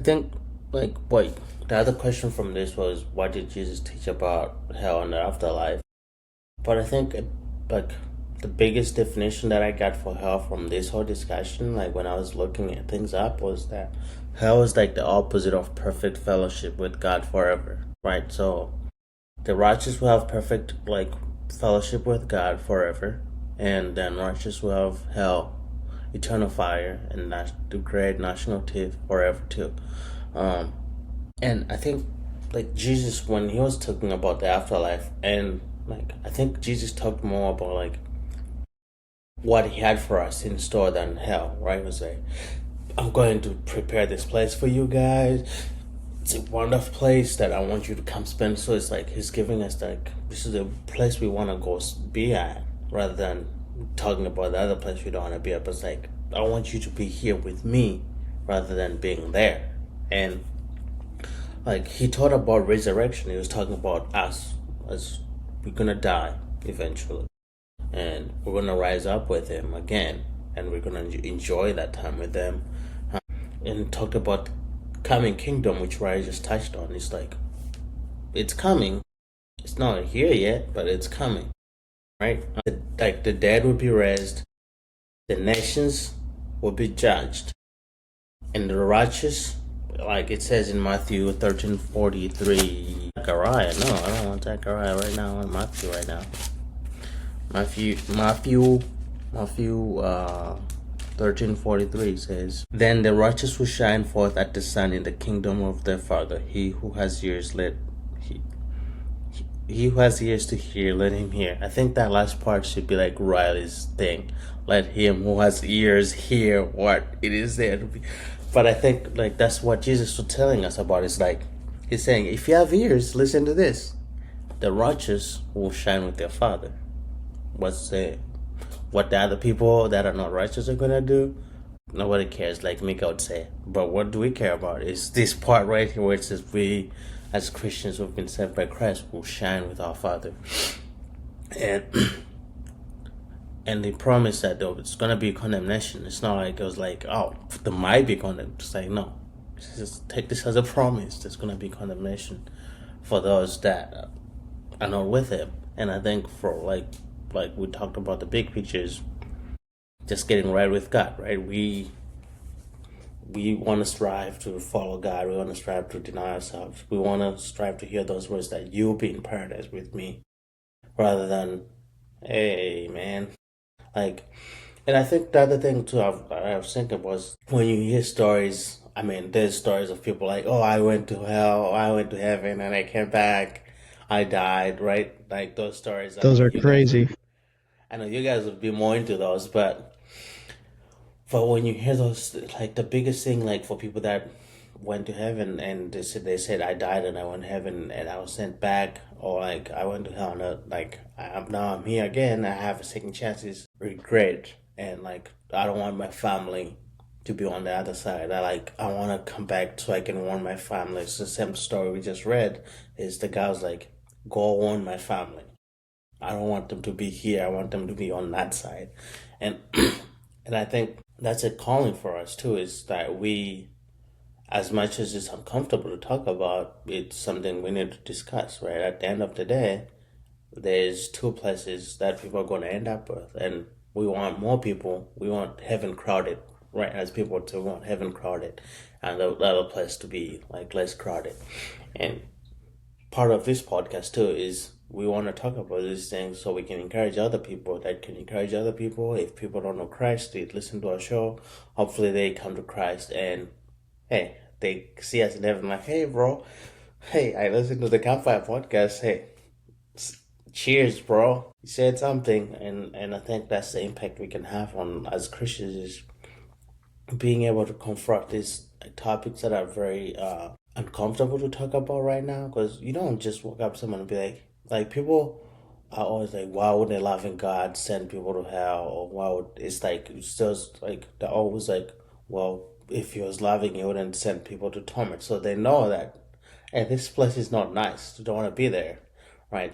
I think, like, wait, the other question from this was, what did Jesus teach about hell and the afterlife? But I think, like, the biggest definition that I got for hell from this whole discussion, like, when I was looking at things up, was that hell is like the opposite of perfect fellowship with God forever, right? So, the righteous will have perfect, like, fellowship with God forever, and then righteous will have hell, eternal fire, and the great national teeth forever too. Um, and I think, like, Jesus, when he was talking about the afterlife, and like, I think Jesus talked more about like what he had for us in store than hell, right? He was like, I'm going to prepare this place for you guys. It's a wonderful place that I want you to come spend. So it's like he's giving us like, this is a place we want to go be at, rather than talking about the other place we don't want to be at. But it's like, I want you to be here with me rather than being there. And like, he taught about resurrection. He was talking about us as we're gonna die eventually, and we're gonna rise up with him again, and we're gonna enjoy that time with them. And talked about coming kingdom, which Rai just touched on. It's like, it's coming. It's not here yet, but it's coming, right? Like, the dead will be raised, the nations will be judged, and the righteous, like it says in Matthew 13:43. Zechariah, no, I don't want Zechariah right now. I want Matthew right now. Matthew 13:43 says, "Then the righteous will shine forth at the sun in the kingdom of their Father. He who has ears to hear, let him hear." I think that last part should be like Riley's thing. Let him who has ears hear what it is there to be. But I think, like, that's what Jesus was telling us about. It's like he's saying, if you have ears, listen to this. The righteous will shine with their Father. What the other people that are not righteous are gonna do? Nobody cares, like Mika would say. But what do we care about is this part right here where it says we, as Christians who've been saved by Christ, will shine with our Father. And and they promised that though it's gonna be condemnation. It's not like it was like, oh, there might be condemnation. It's like, no, just take this as a promise. There's gonna be condemnation for those that are not with him. And I think for like we talked about the big pictures, just getting right with God, right? We want to strive to follow God. We want to strive to deny ourselves. We want to strive to hear those words that you'll be in paradise with me, rather than, hey, man. Like, and I think the other thing too I was thinking was, when you hear stories, I mean, there's stories of people like, oh, I went to hell, I went to heaven, and I came back, I died, right? Like those stories. I Those know are you guys would, crazy. I know you guys would be more into those, but when you hear those, like the biggest thing, like for people that went to heaven and they said I died and I went to heaven and I was sent back, or like I went to hell and like I'm here again. I have a second chance. Is regret, and like I don't want my family to be on the other side. I want to come back so I can warn my family. It's the same story we just read. Is the guy was like, go warn my family. I don't want them to be here. I want them to be on that side, and and I think that's a calling for us too. Is that we, as much as it's uncomfortable to talk about, it's something we need to discuss. Right, at the end of the day, there's two places that people are going to end up with, and we want more people. We want heaven crowded, right? As people to want heaven crowded, and the other place to be like less crowded, and part of this podcast too is we want to talk about these things so we can encourage other people that can encourage other people. If people don't know Christ, they listen to our show. Hopefully they come to Christ and, hey, they see us in heaven like, hey, bro, hey, I listened to the Campfire podcast. Hey, cheers, bro. You said something. And I think that's the impact we can have on as Christians, is being able to confront these topics that are very uncomfortable to talk about right now, because you don't just walk up to someone and be like people are always like, why would a loving God send people to hell? Or why would, it's like, it's just like, they're always like, well, if he was loving, he wouldn't send people to torment. So they know that, and this place is not nice. You don't want to be there.